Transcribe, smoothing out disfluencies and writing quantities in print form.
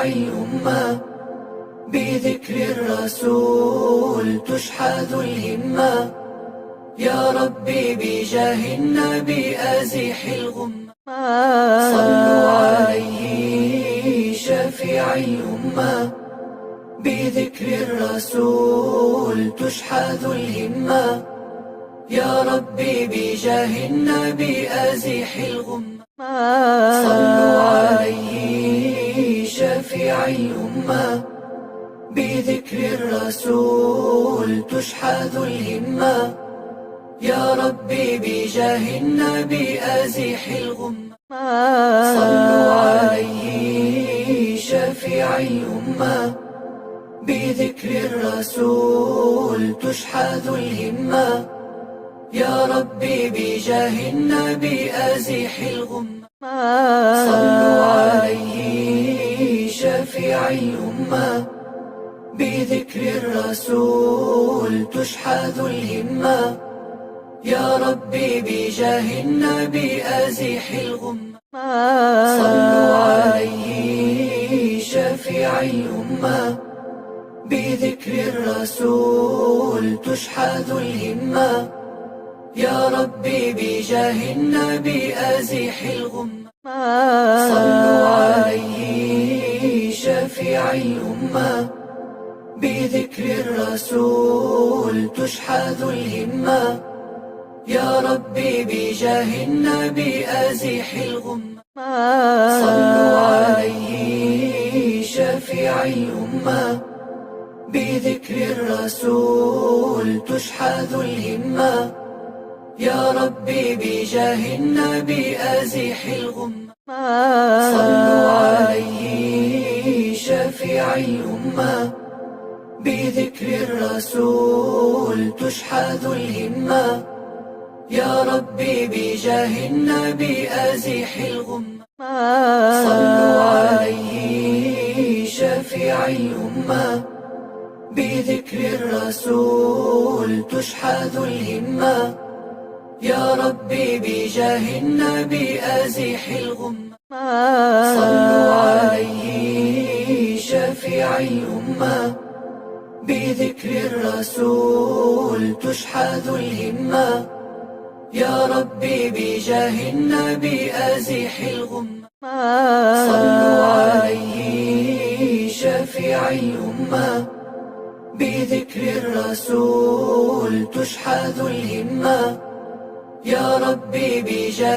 شفيع الأمة، بذكر الرسول تشحذ الهمة. يا ربي بجاه النبي أزح الغمة، صلوا عليه شفيع الأمة، بذكر الرسول تشحذ الهمة. يا ربي بجاه النبي أزح الغمة، صلوا عليه شفيع الأمة، بذكر الرسول تشحذ الهمة. يا ربي بجاه النبي أزح الغمة، صلوا عليه شفيع الأمة، بذكر الرسول تشحذ الهمة. يا ربي بجاه النبي أزح الغمة، صلوا عليه شفيع الأمة، بذكر الرسول تشحذ الهمة. يا ربي بجاه النبي أزح الغمة، صلوا عليه شفيع الأمة، بذكر الرسول تشحذ الهمة. يا ربي بجاه النبي أزح الغمة، صلوا عليه شفيع الأمة، بذكر الرسول تشحذ الهمة. يا ربي بجاه النبي أزح الغمة، صلوا عليه شفيع الأمة، بذكر الرسول تشحذ الهمة. يا ربي بجاه النبي أزح الغمة، صلوا عليه شفيع الأمة، بذكر الرسول تشحذ الهمة. يا ربي بجاه النبي أزح الغمة، صلوا عليه شفيع الأمة، بذكر الرسول تشحذ الهمة. يا ربي بجاه النبي أزح الغمة، صلوا عليه شفيع الأمة، بذكر الرسول تشحذ الهمة. يا ربي بجاه النبي أزح الغمة، صلوا عليه شفيع الأمة، بذكر الرسول تشحذ الهمة. يا ربي بجاه